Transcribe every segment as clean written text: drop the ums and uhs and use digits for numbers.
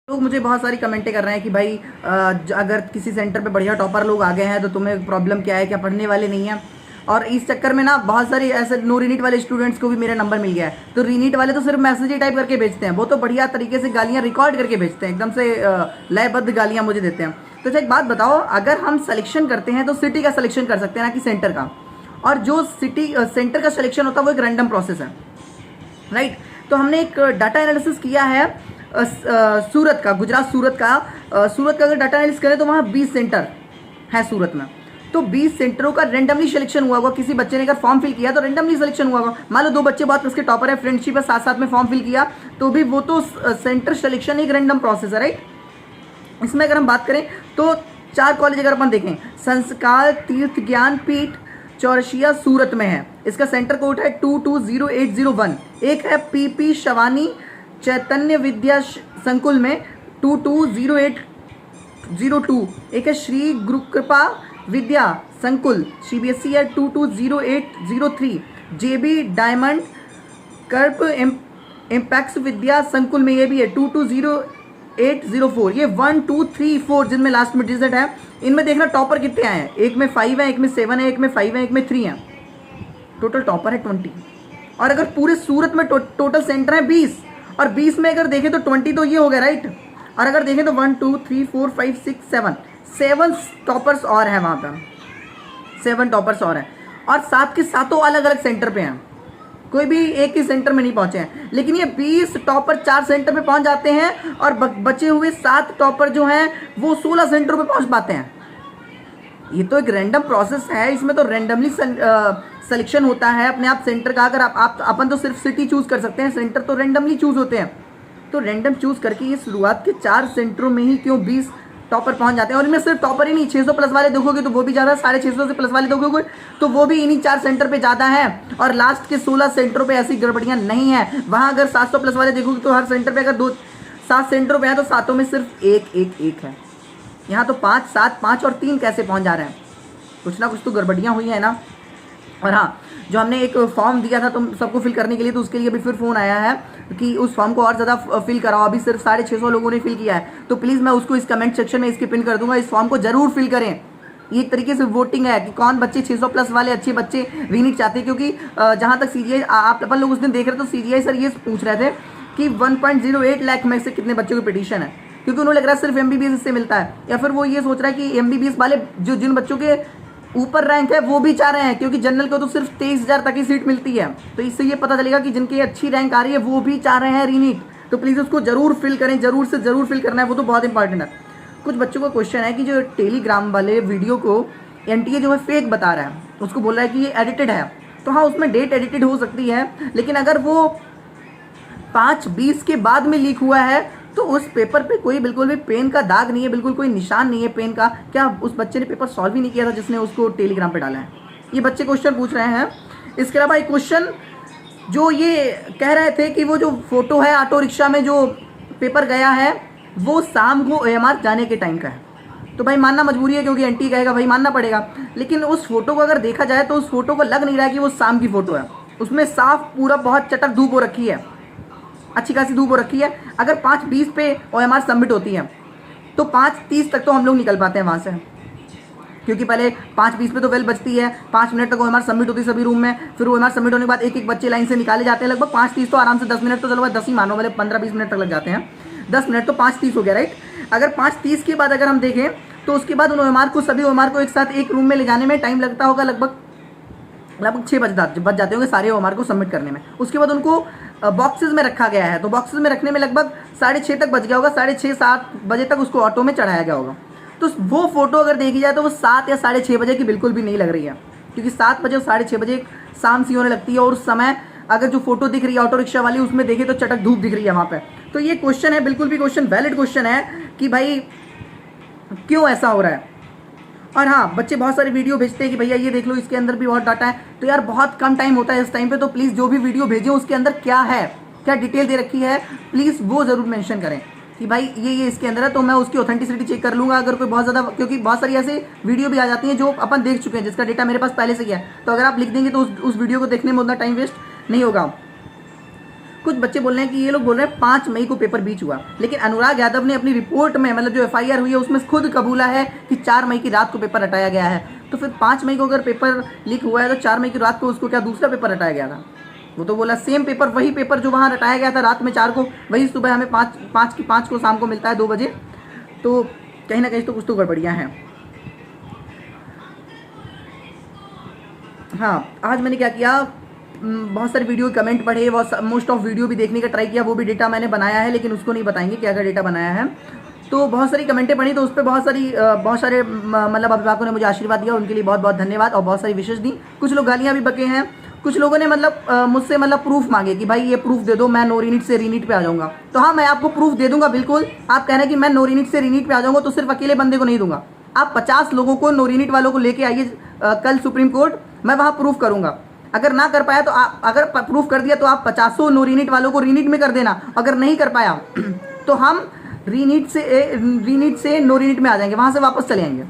लोग मुझे बहुत सारी कमेंटें कर रहे हैं कि भाई अगर किसी सेंटर पे बढ़िया टॉपर लोग आ गए हैं तो तुम्हें प्रॉब्लम क्या है, क्या पढ़ने वाले नहीं हैं। और इस चक्कर में ना बहुत सारी ऐसे नो रीनीट वाले स्टूडेंट्स को भी मेरा नंबर मिल गया है। तो रीनीट वाले तो सिर्फ मैसेज ही टाइप करके भेजते हैं, वो तो बढ़िया तरीके से गालियाँ रिकॉर्ड करके भेजते हैं, एकदम से लयबद्ध गालियाँ मुझे देते हैं। तो अच्छा एक बात बताओ, अगर हम सिलेक्शन करते हैं तो सिटी का सिलेक्शन कर सकते हैं ना कि सेंटर का। और जो सिटी सेंटर का सिलेक्शन होता है वो एक रैंडम प्रोसेस है, राइट। तो हमने एक डाटा एनालिसिस किया है सूरत का, गुजरात सूरत का अगर डाटा एनालिसिस करें तो वहाँ 20 सेंटर है सूरत में। तो 20 सेंटरों का रेंडमली सिलेक्शन हुआ होगा। किसी बच्चे ने अगर फॉर्म फिल किया तो रेंडमली सिलेक्शन हुआ होगा। मान लो 2 बच्चे बहुत उसके टॉपर है, फ्रेंडशिप है, साथ साथ में फॉर्म फिल किया, तो भी वो तो सेंटर सिलेक्शन एक रेंडम प्रोसेस है, राइट। इसमें अगर हम बात करें तो 4 कॉलेज अगर अपन देखें, संस्कार तीर्थ ज्ञान पीठ चौरसिया सूरत में है, इसका सेंटर कोड है 220801। एक है पीपी शवानी चैतन्य विद्या संकुल में 220802। एक है श्री गुरुकृपा विद्या संकुल सीबीएसई है 220803। जेबी डायमंड कर्प इम्पैक्स विद्या संकुल में ये भी है 220804। ये 1 2 3 4 जिनमें लास्ट में डिजिट है, इनमें देखना टॉपर कितने आए हैं। एक में 5 है, एक में 7 है, एक में 5 है, एक में 3 है। टोटल टॉपर है 20। और अगर पूरे सूरत में टोटल सेंटर है 20, और 20 में अगर देखें तो 20 तो ये हो गया, राइट। और अगर देखें तो 1 2 3 4 5 6 7 टॉपर्स और हैं वहाँ पर, 7 टॉपर्स और हैं। और 7 के सातों अलग अलग सेंटर पे हैं, कोई भी एक ही सेंटर में नहीं पहुंचे हैं। लेकिन ये 20 टॉपर 4 सेंटर पे पहुंच जाते हैं, और बचे हुए 7 टॉपर जो हैं वो 16 सेंटर पे पहुंच पाते हैं। ये तो एक रैंडम प्रोसेस है, इसमें तो रैंडमली सिलेक्शन होता है अपने आप सेंटर का। अगर आप अपन तो सिर्फ सिटी चूज कर सकते हैं, सेंटर तो रैंडमली चूज होते हैं। तो रैंडम चूज करके ये शुरुआत के 4 सेंटरों में ही क्यों 20 टॉपर पहुंच जाते हैं। और इनमें सिर्फ टॉपर ही नहीं, 600 प्लस वाले देखोगे तो वो भी ज़्यादा, 650 से प्लस वाले देखोगे तो वो भी इन्हीं 4 सेंटर पे ज़्यादा है। और लास्ट के 16 सेंटरों पे ऐसी गड़बड़ियाँ नहीं है। वहाँ अगर 700 प्लस वाले देखोगे तो हर सेंटर पे अगर 7 सेंटरों पे है तो 7 में सिर्फ एक है। यहाँ तो 5 7 5 और 3 कैसे पहुँच जा रहे हैं, कुछ ना कुछ तो गड़बड़ियाँ हुई हैं ना। और हाँ, जो हमने एक फॉर्म दिया था तुम सबको फिल करने के लिए, तो उसके लिए अभी फिर फ़ोन आया है कि उस फॉर्म को और ज़्यादा फिल कराओ। अभी सिर्फ 650 लोगों ने फिल किया है, तो प्लीज़ मैं उसको इस कमेंट सेक्शन में इसके पिन कर दूंगा। इस फॉर्म को ज़रूर फिल करें। ये एक तरीके से वोटिंग है कि कौन बच्चे 600 प्लस वाले अच्छे बच्चे रीनीट चाहते हैं। क्योंकि जहाँ तक CGI आप अपन लोग उस दिन देख रहे थे तो CGI सर ये पूछ रहे थे कि 1.08 लाख में से कितने बच्चों की पिटीशन है, क्योंकि उन्हें लग रहा है सिर्फ MBBS इससे मिलता है। या फिर वो ये सोच रहा है कि MBBS वाले जो जिन बच्चों के ऊपर रैंक है वो भी चाह रहे हैं, क्योंकि जनरल को तो सिर्फ 23,000 तक ही सीट मिलती है। तो इससे ये पता चलेगा कि जिनकी अच्छी रैंक आ रही है वो भी चाह रहे हैं रीनीट। तो प्लीज़ उसको जरूर फिल करें, जरूर से जरूर फिल करना है, वो तो बहुत इंपॉर्टेंट है। कुछ बच्चों का क्वेश्चन है कि जो टेलीग्राम वाले वीडियो को NTA जो है फेक बता रहा है, उसको बोल रहा है कि ये एडिटेड है। तो हाँ, उसमें डेट एडिटेड हो सकती है, लेकिन अगर वो 5/20 के बाद में लीक हुआ है तो उस पेपर पे कोई बिल्कुल भी पेन का दाग नहीं है, बिल्कुल कोई निशान नहीं है पेन का। क्या उस बच्चे ने पेपर सॉल्व ही नहीं किया था जिसने उसको टेलीग्राम पे डाला है? ये बच्चे क्वेश्चन पूछ रहे हैं। इसके अलावा एक क्वेश्चन जो ये कह रहे थे कि वो जो फोटो है ऑटो रिक्शा में जो पेपर गया है वो शाम को AMR जाने के टाइम का है। तो भाई मानना मजबूरी है, क्योंकि NT कहेगा भाई मानना पड़ेगा। लेकिन उस फोटो को अगर देखा जाए तो उस फोटो को लग नहीं रहा है कि वो शाम की फोटो है। उसमें साफ पूरा बहुत चटक धूप हो रखी है, अच्छी खासी धूप हो रखी है। अगर 5:20 पे OMR सबमिट होती है तो 5:30 तक तो हम लोग निकल पाते हैं वहाँ से, क्योंकि पहले 5:20 पे तो बेल बजती है, 5 मिनट तक OMR सबमिट होती है सभी रूम में। फिर OMR सबमिट होने के बाद एक एक बच्चे लाइन से निकाले जाते हैं। लगभग 5:30 तो आराम से 10 मिनट तो चलो 10 ही मानो, पहले 15-20 मिनट तक लग जाते हैं। 10 मिनट तो 5:30 हो गया, राइट। अगर 5:30 के बाद अगर हम देखें तो उसके बाद उन OMR को सभी OMR को एक साथ एक रूम में ले जाने में टाइम लगता होगा लगभग 6 बज जाते होंगे सारे OMR को सबमिट करने में। उसके बाद उनको बॉक्सेस में रखा गया है, तो बॉक्सेस में रखने में लगभग 6:30 तक बज गया होगा, 6:30 7 बजे तक उसको ऑटो में चढ़ाया गया होगा। तो वो फोटो अगर देखी जाए तो वो 7 या 6:30 बजे की बिल्कुल भी नहीं लग रही है, क्योंकि 7 बजे और 6:30 बजे शाम सी होने लगती है। और उस समय अगर जो फोटो दिख रही है ऑटो रिक्शा वाली, उसमें देखे तो चटक धूप दिख रही है वहाँ पे। तो ये क्वेश्चन है, बिल्कुल भी क्वेश्चन वैलिड क्वेश्चन है कि भाई क्यों ऐसा हो रहा है। और हाँ, बच्चे बहुत सारे वीडियो भेजते हैं कि भैया ये देख लो इसके अंदर भी बहुत डाटा है। तो यार बहुत कम टाइम होता है इस टाइम पे, तो प्लीज़ जो भी वीडियो भेजें उसके अंदर क्या है, क्या डिटेल दे रखी है, प्लीज़ वो ज़रूर मेंशन करें कि भाई ये इसके अंदर है, तो मैं उसकी ऑथेंटिसिटी चेक कर लूँगा। अगर कोई बहुत ज़्यादा, क्योंकि बहुत सारी ऐसी वीडियो भी आ जाती हैं जो अपन देख चुके हैं, जिसका डेटा मेरे पास पहले से ही है। तो अगर आप लिख देंगे तो उस वीडियो को देखने में उतना टाइम वेस्ट नहीं होगा। कुछ बच्चे बोल रहे हैं कि ये लोग बोल रहे हैं 5 मई को पेपर बीच हुआ, लेकिन अनुराग यादव ने अपनी रिपोर्ट में मतलब जो FIR हुई है उसमें खुद कबूला है कि 4 मई की रात को पेपर हटाया गया है। तो फिर 5 मई को अगर पेपर लीक हुआ है तो 4 मई की रात को उसको क्या दूसरा पेपर हटाया गया था? वो तो बोला सेम पेपर, वही पेपर जो वहाँ हटाया गया था रात में 4 को, वही सुबह हमें 5 को शाम को मिलता है 2 बजे। तो कहीं ना कहीं तो कुछ तो गड़बड़ियाँ हैं। हाँ, आज मैंने क्या किया, बहुत सारे वीडियो कमेंट पढ़े, मोस्ट ऑफ वीडियो भी देखने का ट्राई किया, वो भी डेटा मैंने बनाया है, लेकिन उसको नहीं बताएंगे क्या क्या डेटा बनाया है। तो बहुत सारी कमेंटें पढ़ी, तो उस पर बहुत सारे मतलब अभिभावकों ने मुझे आशीर्वाद दिया, उनके लिए बहुत बहुत धन्यवाद, और बहुत सारी विशेष दी। कुछ लोग गालियाँ भी बके हैं, कुछ लोगों ने मतलब मुझसे मतलब प्रूफ मांगे कि भाई ये प्रूफ दे दो, मैं नो रीनीट से रीनीट पे आ जाऊँगा। तो हाँ, मैं आपको प्रूफ दे दूंगा बिल्कुल। आप कह रहे हैं कि मैं नो रीनीट से रीनीट पे आ जाऊँगा, तो सिर्फ अकेले बंदे को नहीं दूंगा, आप 50 लोगों को, नो रीनीट वालों को लेके आइए कल सुप्रीम कोर्ट, मैं वहाँ प्रूफ करूँगा। अगर ना कर पाया तो आप, अगर प्रूफ कर दिया तो आप 50 नो रीनीट वालों को रीनीट में कर देना। अगर नहीं कर पाया तो हम रीनीट से नो रीनीट में आ जाएंगे, वहाँ से वापस चले आएंगे।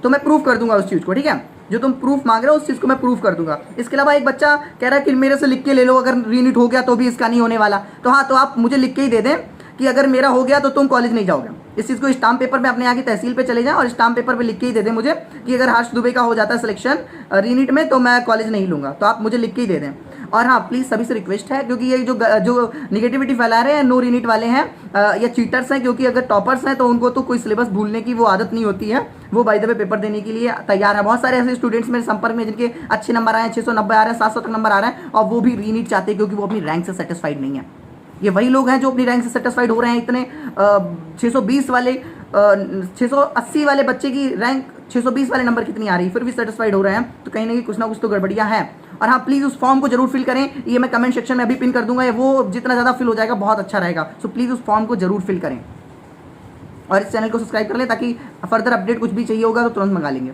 तो मैं प्रूफ कर दूंगा उस चीज़ को, ठीक है? जो तुम प्रूफ मांग रहे हो उस चीज़ को मैं प्रूफ कर दूंगा। इसके अलावा एक बच्चा कह रहा है कि मेरे से लिख के ले लो, अगर रीनीट हो गया तो भी इसका नहीं होने वाला। तो हाँ, तो आप मुझे लिख के ही दे दें कि अगर मेरा हो गया तो तुम कॉलेज नहीं जाओगे। इस चीज़ को स्टाम्प पेपर में अपने यहाँ की तहसील पे चले जाएं और स्टाम्प पेपर पे लिख के ही दे दें मुझे कि अगर हर्ष दुबे का हो जाता है सिलेक्शन रीनीट में तो मैं कॉलेज नहीं लूँगा। तो आप मुझे लिख के ही दे दें। और हाँ, प्लीज़ सभी से रिक्वेस्ट है, क्योंकि ये जो निगेटिविटी फैला रहे हैं नो रीनीट वाले हैं या चीटर्स हैं, क्योंकि अगर टॉपर्स हैं तो उनको तो कोई सिलेबस भूलने की वो आदत नहीं होती है, वो बाय द वे पेपर देने के लिए तैयार है। बहुत सारे ऐसे स्टूडेंट्स मेरे संपर्क में जिनके अच्छे नंबर आए हैं, 690 आ रहे हैं, 700 तक नंबर आ रहे हैं, और वो भी रीनीट चाहते हैं क्योंकि वो अपनी रैंक से सेटिस्फाइड नहीं है। ये वही लोग हैं जो अपनी रैंक से सेटिस्फाइड हो रहे हैं। इतने 620 वाले 680 वाले बच्चे की रैंक 620 वाले नंबर कितनी आ रही है, फिर भी सेटिस्फाइड हो रहे हैं। तो कहीं ना कहीं कुछ ना कुछ तो गड़बड़ियाँ हैं। और हाँ, प्लीज़ उस फॉर्म को जरूर फिल करें, ये मैं कमेंट सेक्शन में अभी पिन कर दूंगा, वो जितना ज़्यादा फिल हो जाएगा बहुत अच्छा रहेगा। सो प्लीज़ उस फॉर्म को जरूर फिल करें और इस चैनल को सब्सक्राइब कर लें ताकि फर्दर अपडेट कुछ भी चाहिए होगा तो तुरंत मंगा लेंगे।